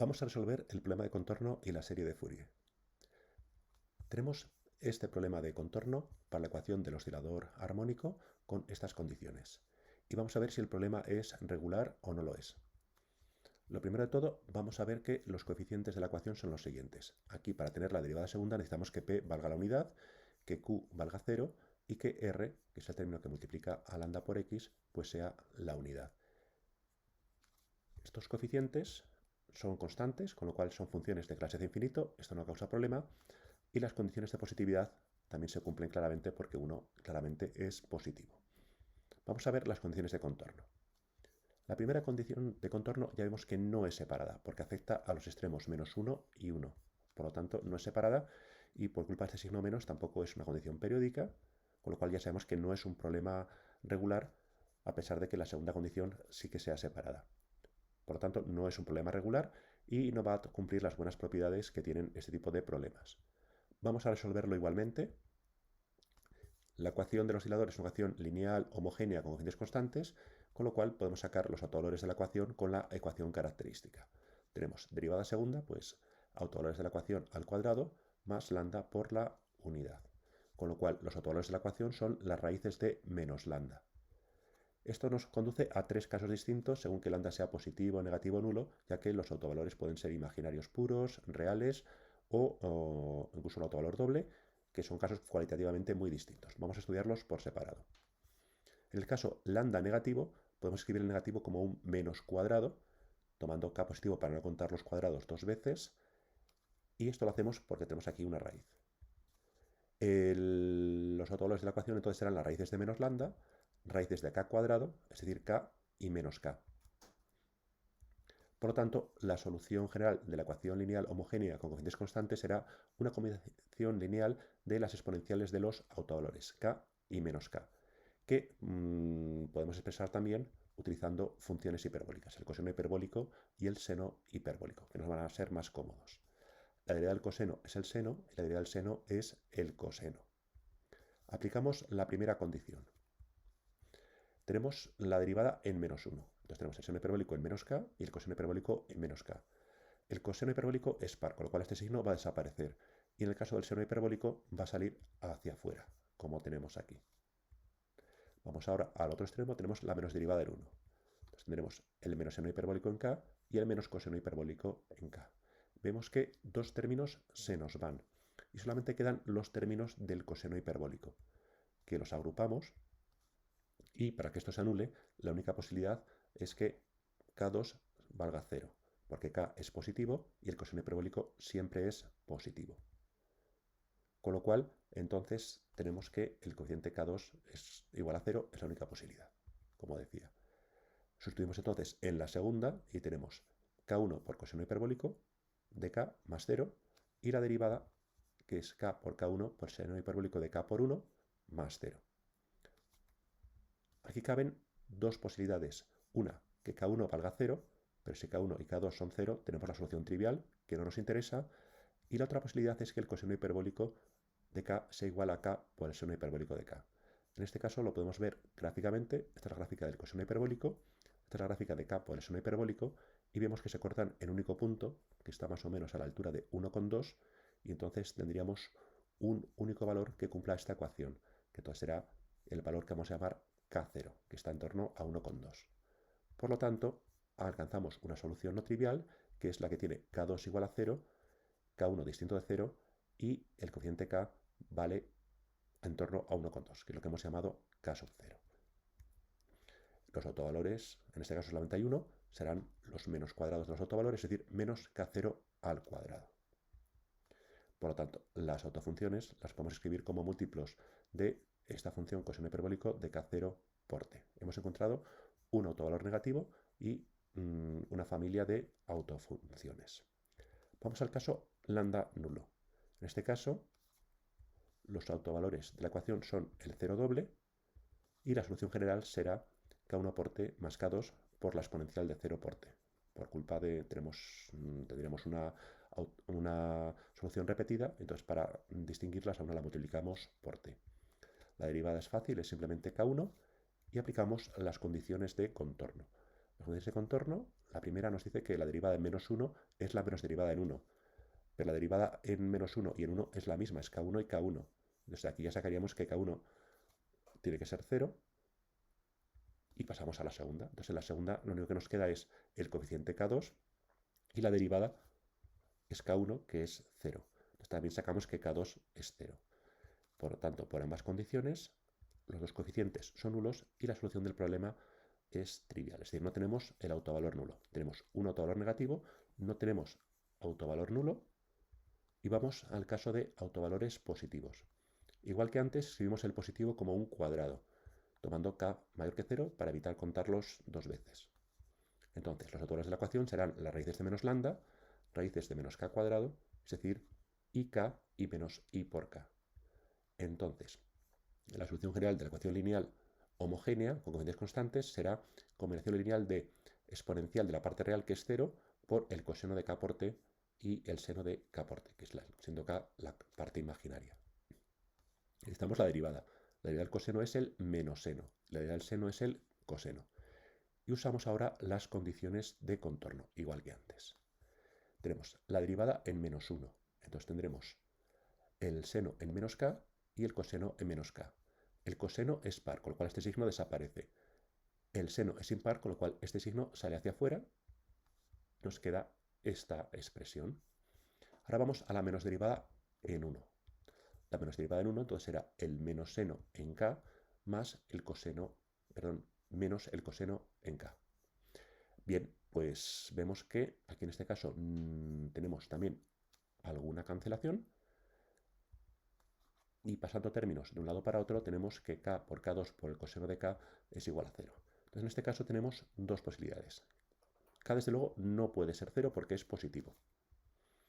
Vamos a resolver el problema de contorno y la serie de Fourier. Tenemos este problema de contorno para la ecuación del oscilador armónico con estas condiciones. Y vamos a ver si el problema es regular o no lo es. Lo primero de todo, vamos a ver que los coeficientes de la ecuación son los siguientes. Aquí, para tener la derivada segunda, necesitamos que P valga la unidad, que Q valga 0 y que R, que es el término que multiplica a lambda por X, pues sea la unidad. Estos coeficientes son constantes, con lo cual son funciones de clase de infinito, esto no causa problema, y las condiciones de positividad también se cumplen claramente porque uno claramente es positivo. Vamos a ver las condiciones de contorno. La primera condición de contorno ya vemos que no es separada, porque afecta a los extremos menos 1 y 1. Por lo tanto, no es separada y por culpa de este signo menos tampoco es una condición periódica, con lo cual ya sabemos que no es un problema regular, a pesar de que la segunda condición sí que sea separada. Por lo tanto, no es un problema regular y no va a cumplir las buenas propiedades que tienen este tipo de problemas. Vamos a resolverlo igualmente. La ecuación del oscilador es una ecuación lineal homogénea con coeficientes constantes, con lo cual podemos sacar los autovalores de la ecuación con la ecuación característica. Tenemos derivada segunda, pues autovalores de la ecuación al cuadrado más lambda por la unidad. Con lo cual los autovalores de la ecuación son las raíces de menos lambda. Esto nos conduce a tres casos distintos según que lambda sea positivo, negativo o nulo, ya que los autovalores pueden ser imaginarios puros, reales o incluso un autovalor doble, que son casos cualitativamente muy distintos. Vamos a estudiarlos por separado. En el caso lambda negativo, podemos escribir el negativo como un menos cuadrado, tomando k positivo para no contar los cuadrados dos veces, y esto lo hacemos porque tenemos aquí una raíz. Los autovalores de la ecuación entonces serán las raíces de menos lambda, raíces de k cuadrado, es decir, k y menos k. Por lo tanto, la solución general de la ecuación lineal homogénea con coeficientes constantes será una combinación lineal de las exponenciales de los autovalores, k y menos k, que podemos expresar también utilizando funciones hiperbólicas, el coseno hiperbólico y el seno hiperbólico, que nos van a ser más cómodos. La derivada del coseno es el seno y la derivada del seno es el coseno. Aplicamos la primera condición. Tenemos la derivada en menos 1. Entonces tenemos el seno hiperbólico en menos k y el coseno hiperbólico en menos k. El coseno hiperbólico es par, con lo cual este signo va a desaparecer. Y en el caso del seno hiperbólico va a salir hacia afuera, como tenemos aquí. Vamos ahora al otro extremo, tenemos la menos derivada del 1. Entonces tendremos el menos seno hiperbólico en k y el menos coseno hiperbólico en k. Vemos que dos términos se nos van y solamente quedan los términos del coseno hiperbólico, que los agrupamos, y para que esto se anule, la única posibilidad es que k2 valga 0, porque k es positivo y el coseno hiperbólico siempre es positivo. Con lo cual, entonces, tenemos que el coeficiente k2 es igual a 0, es la única posibilidad, como decía. Sustituimos entonces en la segunda y tenemos k1 por coseno hiperbólico de k más 0 y la derivada, que es k por k1 por seno hiperbólico de k por 1 más 0. Aquí caben dos posibilidades. Una, que k1 valga 0, pero si k1 y k2 son 0, tenemos la solución trivial, que no nos interesa. Y la otra posibilidad es que el coseno hiperbólico de k sea igual a k por el seno hiperbólico de k. En este caso lo podemos ver gráficamente. Esta es la gráfica del coseno hiperbólico, esta es la gráfica de k por el seno hiperbólico, y vemos que se cortan en un único punto, que está más o menos a la altura de 1,2, y entonces tendríamos un único valor que cumpla esta ecuación, que entonces será el valor que vamos a llamar k0, que está en torno a 1,2. Por lo tanto, alcanzamos una solución no trivial, que es la que tiene k2 igual a 0, k1 distinto de 0 y el coeficiente k vale en torno a 1,2, que es lo que hemos llamado k sub 0. Los autovalores, en este caso solamente hay uno, serán los menos cuadrados de los autovalores, es decir, menos k0 al cuadrado. Por lo tanto, las autofunciones las podemos escribir como múltiplos de esta función coseno hiperbólico de k0 por t. Hemos encontrado un autovalor negativo y una familia de autofunciones. Vamos al caso lambda nulo. En este caso, los autovalores de la ecuación son el 0 doble y la solución general será k1 por t más k2 por la exponencial de 0 por t. Por culpa de, tendríamos una solución repetida, entonces para distinguirlas a una la multiplicamos por t. La derivada es fácil, es simplemente k1 y aplicamos las condiciones de contorno. Las condiciones de contorno La primera nos dice que la derivada en menos 1 es la menos derivada en 1. Pero la derivada en menos 1 y en 1 es la misma, es k1 y k1. Desde aquí ya sacaríamos que k1 tiene que ser 0 y pasamos a la segunda. Entonces en la segunda lo único que nos queda es el coeficiente k2 y la derivada es k1, que es 0. Entonces también sacamos que k2 es 0. Por lo tanto, por ambas condiciones, los dos coeficientes son nulos y la solución del problema es trivial. Es decir, no tenemos el autovalor nulo. Tenemos un autovalor negativo, no tenemos autovalor nulo y vamos al caso de autovalores positivos. Igual que antes, escribimos el positivo como un cuadrado, tomando k mayor que 0 para evitar contarlos dos veces. Entonces, los autovalores de la ecuación serán las raíces de menos lambda, raíces de menos k cuadrado, es decir, ik y menos i por k. Entonces, la solución general de la ecuación lineal homogénea con coeficientes constantes será combinación lineal de exponencial de la parte real, que es 0, por el coseno de k por t y el seno de k por t, que es siendo k la parte imaginaria. Necesitamos la derivada. La derivada del coseno es el menos seno, la derivada del seno es el coseno. Y usamos ahora las condiciones de contorno, igual que antes. Tenemos la derivada en menos 1, entonces tendremos el seno en menos k y el coseno en menos k. El coseno es par, con lo cual este signo desaparece. El seno es impar, con lo cual este signo sale hacia afuera. Nos queda esta expresión. Ahora vamos a la menos derivada en 1. La menos derivada en 1 entonces será el menos seno en k más el coseno, menos el coseno en k. Bien, pues vemos que aquí en este caso tenemos también alguna cancelación. Y pasando términos de un lado para otro, tenemos que k por k2 por el coseno de k es igual a 0. Entonces en este caso tenemos dos posibilidades. K desde luego no puede ser 0 porque es positivo.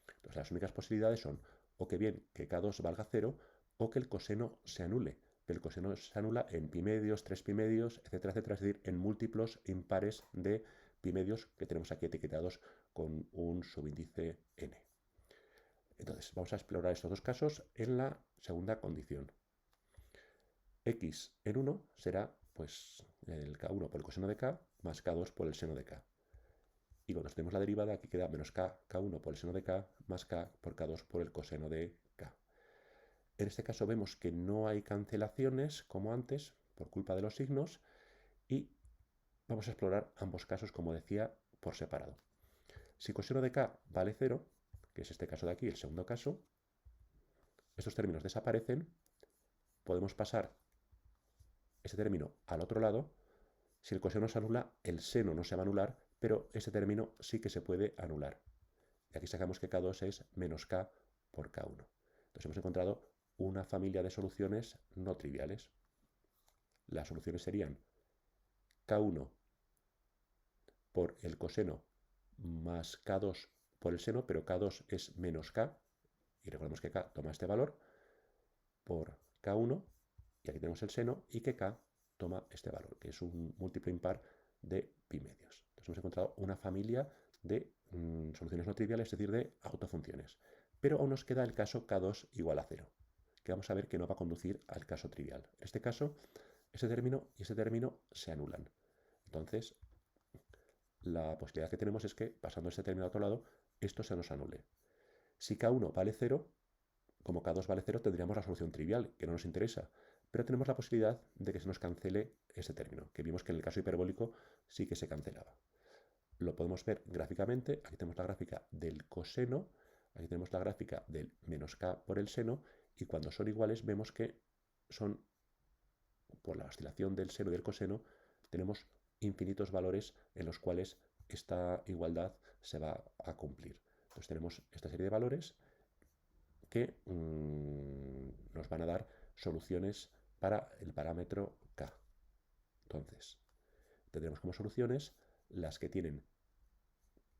Entonces las únicas posibilidades son o que bien que k2 valga 0 o que el coseno se anule. Pero el coseno se anula en pi medios, 3 pi medios, etcétera, etcétera, es decir, en múltiplos impares de pi medios que tenemos aquí etiquetados con un subíndice n. Entonces vamos a explorar estos dos casos en la segunda condición. X en 1 será pues el k1 por el coseno de k más k2 por el seno de k. Y cuando tenemos la derivada, aquí queda menos k1 por el seno de k más k por k2 por el coseno de k. En este caso vemos que no hay cancelaciones como antes por culpa de los signos y vamos a explorar ambos casos, como decía, por separado. Si coseno de k vale 0, que es este caso de aquí, el segundo caso, estos términos desaparecen, podemos pasar ese término al otro lado. Si el coseno se anula, el seno no se va a anular, pero ese término sí que se puede anular. Y aquí sacamos que k2 es menos k por k1. Entonces hemos encontrado una familia de soluciones no triviales. Las soluciones serían k1 por el coseno más k2 por el seno, pero k2 es menos k, y recordemos que k toma este valor, por k1, y aquí tenemos el seno, y que k toma este valor, que es un múltiplo impar de pi medios. Entonces hemos encontrado una familia de soluciones no triviales, es decir, de autofunciones. Pero aún nos queda el caso k2 igual a 0, que vamos a ver que no va a conducir al caso trivial. En este caso, ese término y ese término se anulan. Entonces, la posibilidad que tenemos es que, pasando este término a otro lado, esto se nos anule. Si k1 vale 0, como k2 vale 0, tendríamos la solución trivial, que no nos interesa, pero tenemos la posibilidad de que se nos cancele este término, que vimos que en el caso hiperbólico sí que se cancelaba. Lo podemos ver gráficamente. Aquí tenemos la gráfica del coseno, aquí tenemos la gráfica del menos k por el seno, y cuando son iguales vemos que son, por la oscilación del seno y del coseno, tenemos infinitos valores en los cuales esta igualdad se va a cumplir. Entonces tenemos esta serie de valores que nos van a dar soluciones para el parámetro k. Entonces, tendremos como soluciones las que tienen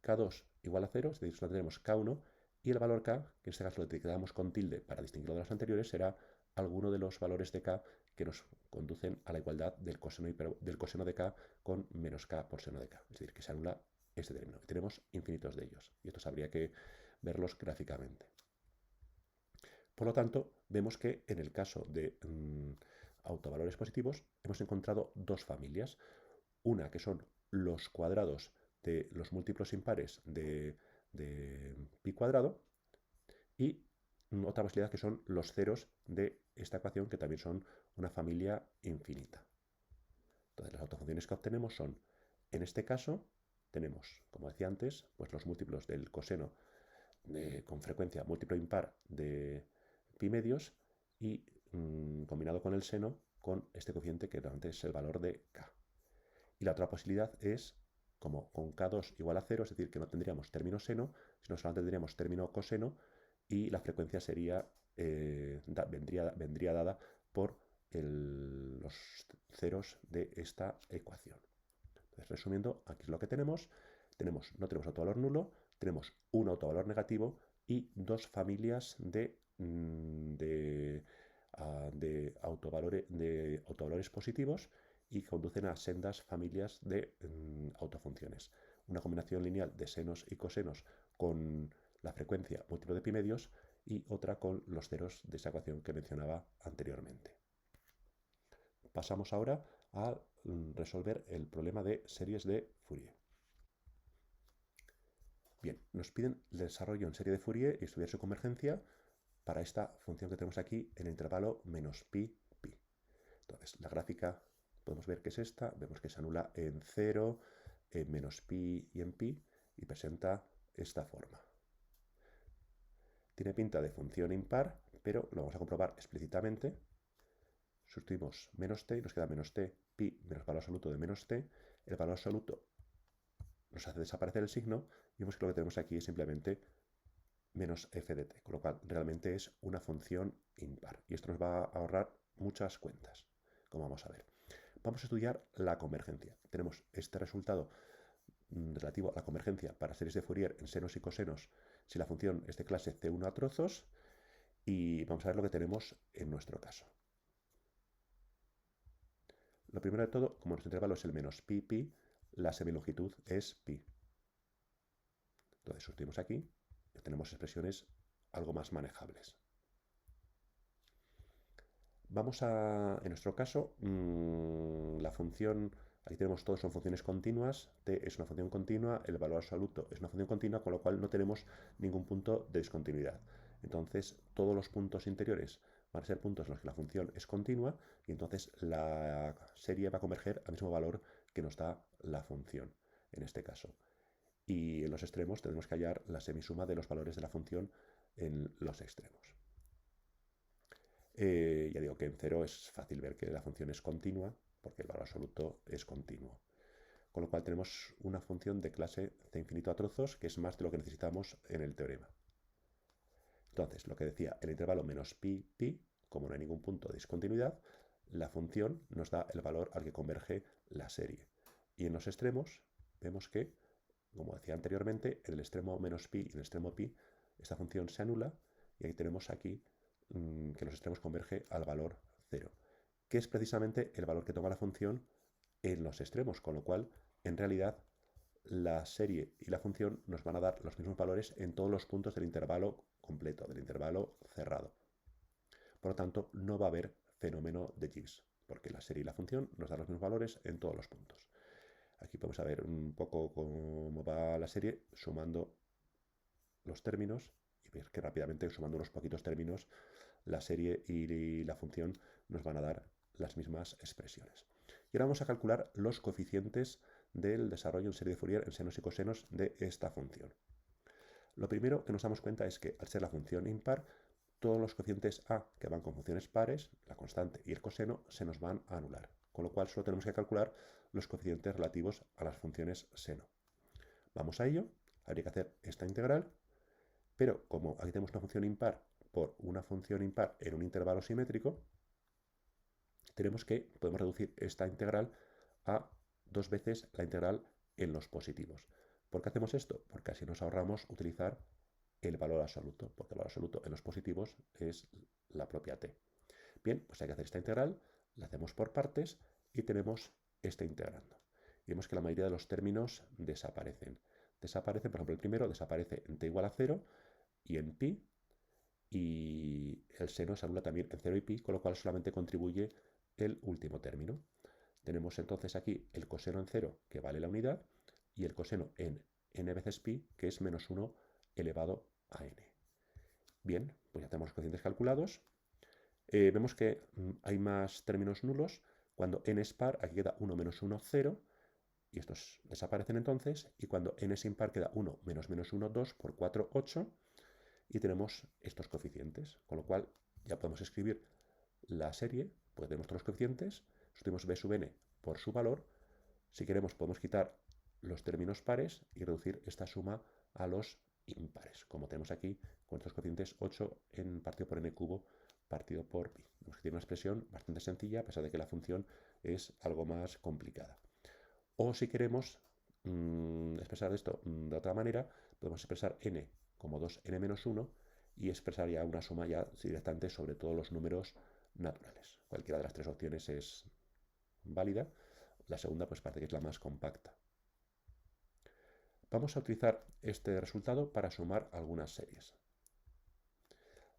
k2 igual a 0, es decir, solo tenemos k1, y el valor k, que en este caso lo etiquetamos con tilde para distinguirlo de los anteriores, será alguno de los valores de k que nos conducen a la igualdad del coseno de k con menos k por seno de k. Es decir, que se anula este término. Y tenemos infinitos de ellos. Y estos habría que verlos gráficamente. Por lo tanto, vemos que en el caso de autovalores positivos hemos encontrado dos familias. Una que son los cuadrados de los múltiplos impares de pi cuadrado y otra posibilidad que son los ceros de esta ecuación, que también son una familia infinita. Entonces las autofunciones que obtenemos son, en este caso, tenemos, como decía antes, pues los múltiplos del coseno con frecuencia múltiplo impar de pi medios y combinado con el seno con este coeficiente que realmente es el valor de k. Y la otra posibilidad es, como con k2 igual a 0, es decir, que no tendríamos término seno, sino solamente tendríamos término coseno y la frecuencia sería, vendría dada por los ceros de esta ecuación. Entonces, resumiendo, aquí es lo que tenemos. No tenemos autovalor nulo, tenemos un autovalor negativo y dos familias de autovalores positivos y conducen a sendas familias de autofunciones. Una combinación lineal de senos y cosenos con la frecuencia múltiplo de pi medios y otra con los ceros de esa ecuación que mencionaba anteriormente. Pasamos ahora a resolver el problema de series de Fourier. Bien, nos piden el desarrollo en serie de Fourier y estudiar su convergencia para esta función que tenemos aquí en el intervalo menos pi, pi. Entonces, la gráfica podemos ver que es esta, vemos que se anula en 0, en menos pi y en pi, y presenta esta forma. Tiene pinta de función impar, pero lo vamos a comprobar explícitamente. Sustituimos menos t y nos queda menos t, pi, menos valor absoluto de menos t. El valor absoluto nos hace desaparecer el signo y vemos que lo que tenemos aquí es simplemente menos f de t, con lo cual realmente es una función impar. Y esto nos va a ahorrar muchas cuentas, como vamos a ver. Vamos a estudiar la convergencia. Tenemos este resultado relativo a la convergencia para series de Fourier en senos y cosenos si la función es de clase C1 a trozos, y vamos a ver lo que tenemos en nuestro caso. Lo primero de todo, como nuestro intervalo es el menos pi, pi, la semilongitud es pi. Entonces sustituimos aquí y tenemos expresiones algo más manejables. Vamos a, en nuestro caso, la función, aquí tenemos todos son funciones continuas, t es una función continua, el valor absoluto es una función continua, con lo cual no tenemos ningún punto de discontinuidad. Entonces, todos los puntos interiores van a ser puntos en los que la función es continua y entonces la serie va a converger al mismo valor que nos da la función, en este caso. Y en los extremos tenemos que hallar la semisuma de los valores de la función en los extremos. Ya digo que en 0 es fácil ver que la función es continua, porque el valor absoluto es continuo. Con lo cual tenemos una función de clase c infinito a trozos, que es más de lo que necesitamos en el teorema. Entonces, lo que decía, el intervalo menos pi, pi, como no hay ningún punto de discontinuidad, la función nos da el valor al que converge la serie. Y en los extremos vemos que, como decía anteriormente, en el extremo menos pi y en el extremo pi, esta función se anula, y ahí tenemos aquí que los extremos converge al valor 0, que es precisamente el valor que toma la función en los extremos, con lo cual, en realidad, la serie y la función nos van a dar los mismos valores en todos los puntos del intervalo completo, del intervalo cerrado. Por lo tanto, no va a haber fenómeno de Gibbs, porque la serie y la función nos dan los mismos valores en todos los puntos. Aquí podemos ver un poco cómo va la serie sumando los términos y ver que rápidamente, sumando unos poquitos términos, la serie y la función nos van a dar las mismas expresiones. Y ahora vamos a calcular los coeficientes del desarrollo en serie de Fourier en senos y cosenos de esta función. Lo primero que nos damos cuenta es que al ser la función impar, todos los coeficientes a que van con funciones pares, la constante y el coseno, se nos van a anular, con lo cual solo tenemos que calcular los coeficientes relativos a las funciones seno. Vamos a ello, habría que hacer esta integral, pero como aquí tenemos una función impar por una función impar en un intervalo simétrico, podemos reducir esta integral a 2 veces la integral en los positivos. ¿Por qué hacemos esto? Porque así nos ahorramos utilizar el valor absoluto, porque el valor absoluto en los positivos es la propia t. Bien, pues hay que hacer esta integral, la hacemos por partes y tenemos este integrando. Y vemos que la mayoría de los términos desaparecen. Desaparecen, por ejemplo, el primero desaparece en t igual a 0 y en pi, y el seno se anula también en 0 y pi, con lo cual solamente contribuye el último término. Tenemos entonces aquí el coseno en 0, que vale la unidad, y el coseno en n veces pi, que es menos 1 elevado a n. Bien, pues ya tenemos los coeficientes calculados. Vemos que hay más términos nulos. Cuando n es par, aquí queda 1 menos 1, 0. Y estos desaparecen entonces. Y cuando n es impar, queda 1 menos 1, 2 por 4, 8. Y tenemos estos coeficientes. Con lo cual ya podemos escribir la serie. Pues tenemos todos los coeficientes. Sustituimos b sub n por su valor. Si queremos podemos quitar los términos pares y reducir esta suma a los impares, como tenemos aquí con estos coeficientes 8 en partido por n cubo partido por pi. Vemos que tiene una expresión bastante sencilla, a pesar de que la función es algo más complicada. O si queremos expresar esto de otra manera, podemos expresar n como 2n menos 1 y expresar ya una suma ya directamente sobre todos los números naturales. Cualquiera de las tres opciones es válida. La segunda pues parece que es la más compacta. Vamos a utilizar este resultado para sumar algunas series.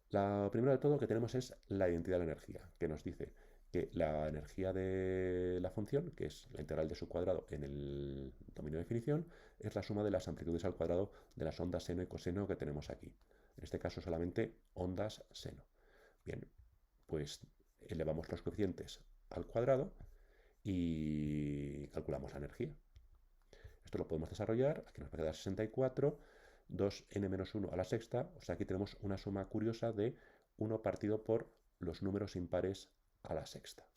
Lo primero de todo que tenemos es la identidad de la energía, que nos dice que la energía de la función, que es la integral de su cuadrado en el dominio de definición, es la suma de las amplitudes al cuadrado de las ondas seno y coseno que tenemos aquí. En este caso solamente ondas seno. Bien, pues elevamos los coeficientes al cuadrado y calculamos la energía. Esto lo podemos desarrollar, aquí nos va a quedar 64, 2n menos 1 a la sexta, o sea, aquí tenemos una suma curiosa de 1 partido por los números impares a la sexta.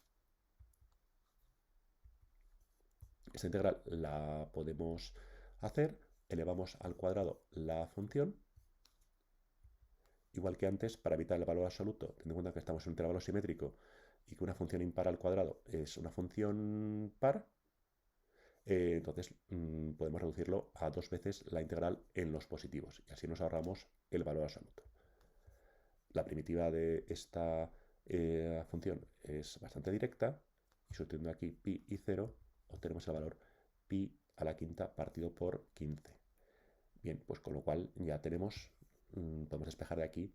Esta integral la podemos hacer, elevamos al cuadrado la función, igual que antes, para evitar el valor absoluto, teniendo en cuenta que estamos en un intervalo simétrico y que una función impar al cuadrado es una función par, entonces podemos reducirlo a 2 veces la integral en los positivos y así nos ahorramos el valor absoluto. La primitiva de esta función es bastante directa y sustituyendo aquí pi y 0 obtenemos el valor pi a la quinta partido por 15. Bien, pues con lo cual ya tenemos, podemos despejar de aquí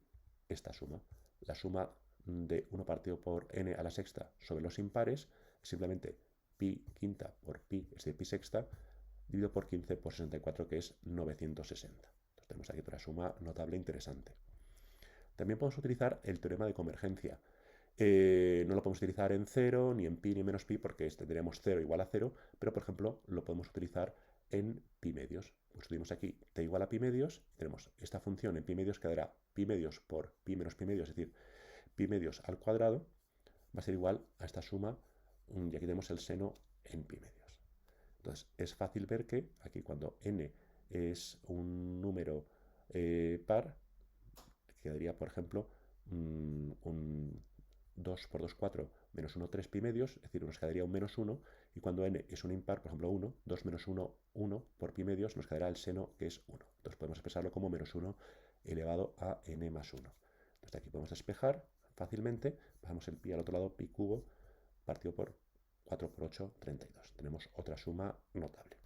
esta suma. La suma de 1 partido por n a la sexta sobre los impares es simplemente pi quinta por pi, es decir, pi sexta, dividido por 15 por 64, que es 960. Entonces tenemos aquí otra suma notable interesante. También podemos utilizar el teorema de convergencia. No lo podemos utilizar en 0, ni en pi, ni en menos pi, porque tendríamos 0 igual a 0, pero por ejemplo lo podemos utilizar en pi medios. Pues tenemos aquí t igual a pi medios, tenemos esta función en pi medios que dará pi medios por pi menos pi medios, es decir, pi medios al cuadrado, va a ser igual a esta suma, y aquí tenemos el seno en pi medios. Entonces es fácil ver que aquí cuando n es un número par, quedaría por ejemplo un 2 por 2, 4, menos 1, 3 pi medios, es decir, nos quedaría un menos 1, y cuando n es un impar, por ejemplo 1, 2 menos 1, 1 por pi medios, nos quedará el seno que es 1. Entonces podemos expresarlo como menos 1 elevado a n más 1. Entonces aquí podemos despejar fácilmente, pasamos el pi al otro lado, pi cubo, partido por 4 por 8, 32. Tenemos otra suma notable.